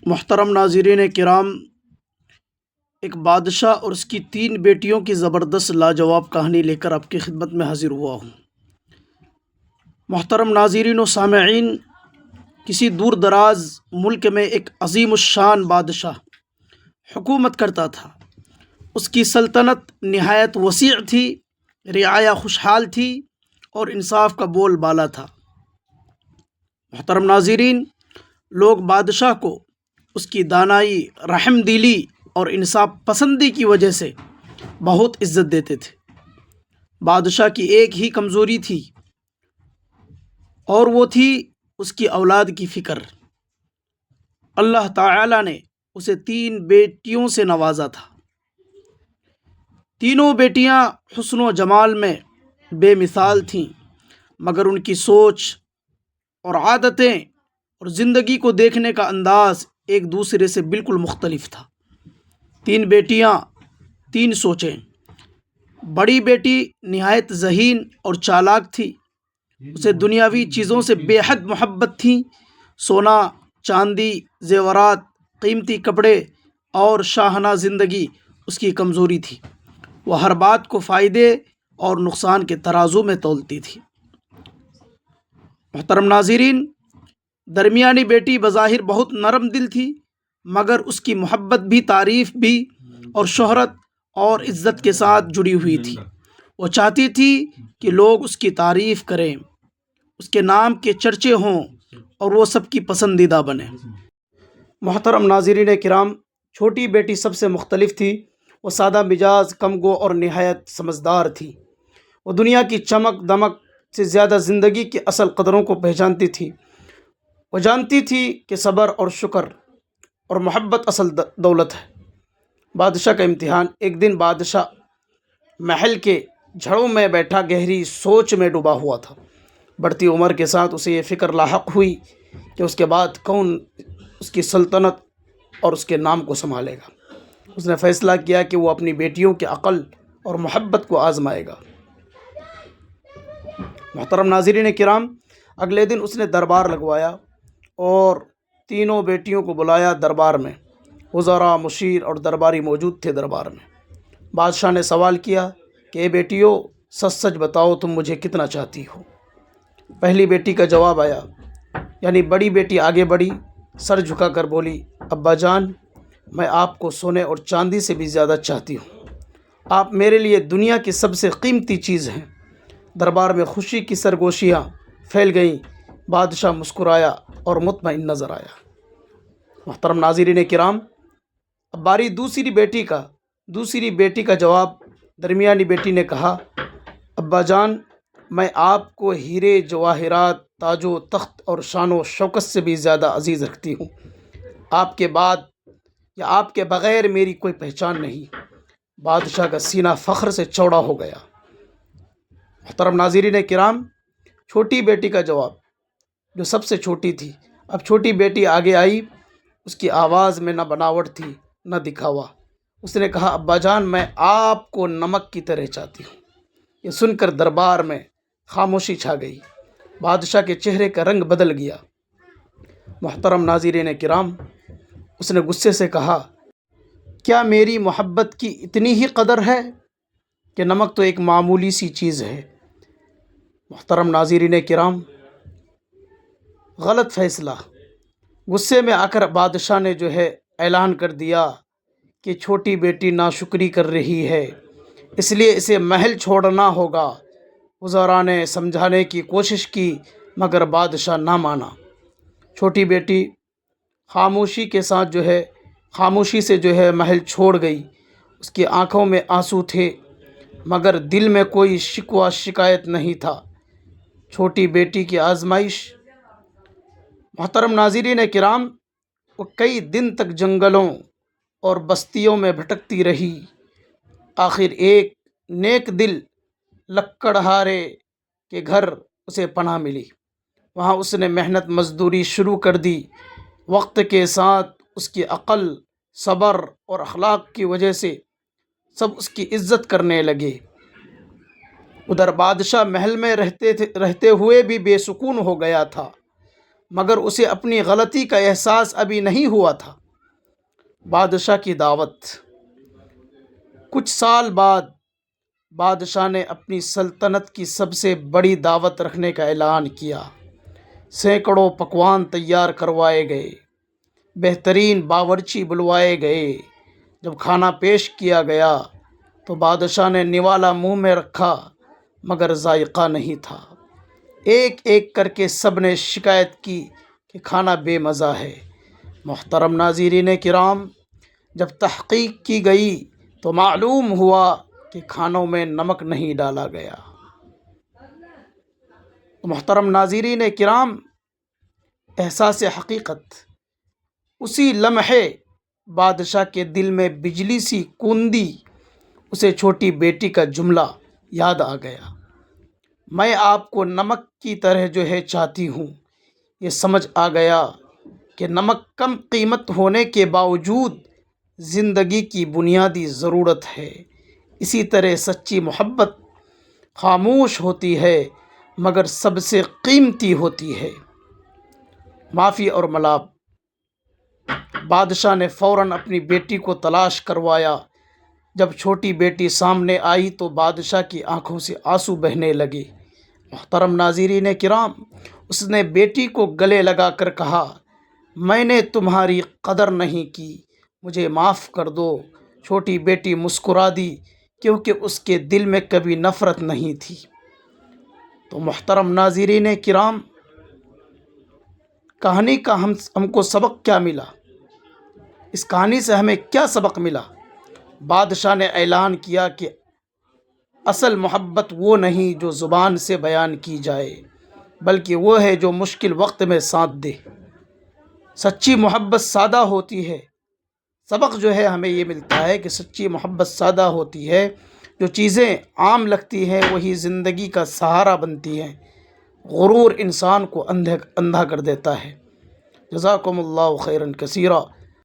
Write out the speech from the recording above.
محترم ناظرین کرام، ایک بادشاہ اور اس کی 3 بیٹیوں کی زبردست لاجواب کہانی لے کر آپ کی خدمت میں حاضر ہوا ہوں۔ محترم ناظرین و سامعین، کسی دور دراز ملک میں ایک عظیم الشان بادشاہ حکومت کرتا تھا۔ اس کی سلطنت نہایت وسیع تھی، رعایا خوشحال تھی اور انصاف کا بول بالا تھا۔ محترم ناظرین، لوگ بادشاہ کو اس کی دانائی، رحم دلی اور انصاف پسندی کی وجہ سے بہت عزت دیتے تھے۔ بادشاہ کی ایک ہی کمزوری تھی اور وہ تھی اس کی اولاد کی فکر۔ اللہ تعالی نے اسے 3 بیٹیوں سے نوازا تھا۔ تینوں بیٹیاں حسن و جمال میں بے مثال تھیں، مگر ان کی سوچ اور عادتیں اور زندگی کو دیکھنے کا انداز ایک دوسرے سے بالکل مختلف تھا۔ 3 بیٹیاں، 3 سوچیں۔ بڑی بیٹی نہایت ذہین اور چالاک تھی۔ اسے دنیاوی چیزوں سے بے حد محبت تھی۔ سونا، چاندی، زیورات، قیمتی کپڑے اور شاہانہ زندگی اس کی کمزوری تھی۔ وہ ہر بات کو فائدے اور نقصان کے ترازو میں تولتی تھی۔ محترم ناظرین، درمیانی بیٹی بظاہر بہت نرم دل تھی، مگر اس کی محبت بھی، تعریف بھی اور شہرت اور عزت کے ساتھ جڑی ہوئی تھی۔ وہ چاہتی تھی کہ لوگ اس کی تعریف کریں، اس کے نام کے چرچے ہوں اور وہ سب کی پسندیدہ بنے۔ محترم ناظرین کرام، چھوٹی بیٹی سب سے مختلف تھی۔ وہ سادہ مزاج، کم گو اور نہایت سمجھدار تھی۔ وہ دنیا کی چمک دمک سے زیادہ زندگی کی اصل قدروں کو پہچانتی تھی۔ وہ جانتی تھی کہ صبر اور شکر اور محبت اصل دولت ہے۔ بادشاہ کا امتحان۔ ایک دن بادشاہ محل کے جھڑوں میں بیٹھا گہری سوچ میں ڈوبا ہوا تھا۔ بڑھتی عمر کے ساتھ اسے یہ فکر لاحق ہوئی کہ اس کے بعد کون اس کی سلطنت اور اس کے نام کو سنبھالے گا۔ اس نے فیصلہ کیا کہ وہ اپنی بیٹیوں کے عقل اور محبت کو آزمائے گا۔ محترم ناظرین کرام، اگلے دن اس نے دربار لگوایا اور تینوں بیٹیوں کو بلایا دربار میں۔ وزراء، مشیر اور درباری موجود تھے دربار میں۔ بادشاہ نے سوال کیا کہ اے بیٹیوں، سچ سچ بتاؤ تم مجھے کتنا چاہتی ہو؟ پہلی بیٹی کا جواب آیا، یعنی بڑی بیٹی آگے بڑھی، سر جھکا کر بولی، ابا جان، میں آپ کو سونے اور چاندی سے بھی زیادہ چاہتی ہوں۔ آپ میرے لیے دنیا کی سب سے قیمتی چیز ہیں۔ دربار میں خوشی کی سرگوشیاں پھیل گئیں۔ بادشاہ مسکرایا اور مطمئن نظر آیا۔ محترم ناظرین کرام، اب باری دوسری بیٹی کا جواب۔ درمیانی بیٹی نے کہا، ابا جان، میں آپ کو ہیرے جواہرات، تاج و تخت اور شان و شوکت سے بھی زیادہ عزیز رکھتی ہوں۔ آپ کے بعد یا آپ کے بغیر میری کوئی پہچان نہیں۔ بادشاہ کا سینہ فخر سے چوڑا ہو گیا۔ محترم ناظرین کرام، چھوٹی بیٹی کا جواب، جو سب سے چھوٹی تھی۔ اب چھوٹی بیٹی آگے آئی۔ اس کی آواز میں نہ بناوٹ تھی نہ دکھاوا۔ اس نے کہا، ابا جان، میں آپ کو نمک کی طرح چاہتی ہوں۔ یہ سن کر دربار میں خاموشی چھا گئی۔ بادشاہ کے چہرے کا رنگ بدل گیا۔ محترم ناظرین کرام، اس نے غصے سے کہا، کیا میری محبت کی اتنی ہی قدر ہے کہ نمک تو ایک معمولی سی چیز ہے؟ محترم ناظرین کرام، غلط فیصلہ۔ غصے میں آ کر بادشاہ نے اعلان کر دیا کہ چھوٹی بیٹی ناشکری کر رہی ہے، اس لیے اسے محل چھوڑنا ہوگا۔ وزراء نے سمجھانے کی کوشش کی مگر بادشاہ نہ مانا۔ چھوٹی بیٹی خاموشی سے محل چھوڑ گئی۔ اس کی آنکھوں میں آنسو تھے مگر دل میں کوئی شکوہ شکایت نہیں تھا۔ چھوٹی بیٹی کی آزمائش۔ محترم ناظرین کرام، وہ کئی دن تک جنگلوں اور بستیوں میں بھٹکتی رہی۔ آخر ایک نیک دل لکڑہارے کے گھر اسے پناہ ملی۔ وہاں اس نے محنت مزدوری شروع کر دی۔ وقت کے ساتھ اس کی عقل، صبر اور اخلاق کی وجہ سے سب اس کی عزت کرنے لگے۔ ادھر بادشاہ محل میں رہتے ہوئے بھی بے سکون ہو گیا تھا۔ مگر اسے اپنی غلطی کا احساس ابھی نہیں ہوا تھا۔ بادشاہ کی دعوت۔ کچھ سال بعد بادشاہ نے اپنی سلطنت کی سب سے بڑی دعوت رکھنے کا اعلان کیا۔ سینکڑوں پکوان تیار کروائے گئے، بہترین باورچی بلوائے گئے۔ جب کھانا پیش کیا گیا تو بادشاہ نے نوالا منہ میں رکھا مگر ذائقہ نہیں تھا۔ ایک ایک کر کے سب نے شکایت کی کہ کھانا بے مزہ ہے۔ محترم ناظرین کرام، جب تحقیق کی گئی تو معلوم ہوا کہ کھانوں میں نمک نہیں ڈالا گیا۔ محترم ناظرین کرام، احساس حقیقت۔ اسی لمحے بادشاہ کے دل میں بجلی سی کوندی۔ اسے چھوٹی بیٹی کا جملہ یاد آ گیا، میں آپ کو نمک کی طرح جو ہے چاہتی ہوں۔ یہ سمجھ آ گیا کہ نمک کم قیمت ہونے کے باوجود زندگی کی بنیادی ضرورت ہے۔ اسی طرح سچی محبت خاموش ہوتی ہے مگر سب سے قیمتی ہوتی ہے۔ معافی اور ملاب۔ بادشاہ نے فوراً اپنی بیٹی کو تلاش کروایا۔ جب چھوٹی بیٹی سامنے آئی تو بادشاہ کی آنکھوں سے آنسو بہنے لگے۔ محترم ناظرین کرام، اس نے بیٹی کو گلے لگا کر کہا، میں نے تمہاری قدر نہیں کی، مجھے معاف کر دو۔ چھوٹی بیٹی مسکرا دی کیونکہ اس کے دل میں کبھی نفرت نہیں تھی۔ تو محترم ناظرین کرام، کہانی کا ہم کو سبق کیا ملا؟ اس کہانی سے ہمیں کیا سبق ملا؟ بادشاہ نے اعلان کیا کہ اصل محبت وہ نہیں جو زبان سے بیان کی جائے، بلکہ وہ ہے جو مشکل وقت میں ساتھ دے۔ سچی محبت سادہ ہوتی ہے۔ سبق جو ہے ہمیں یہ ملتا ہے کہ سچی محبت سادہ ہوتی ہے۔ جو چیزیں عام لگتی ہیں وہی زندگی کا سہارا بنتی ہیں۔ غرور انسان کو اندھا کر دیتا ہے۔ جزاکم اللہ خیرا کثیرا۔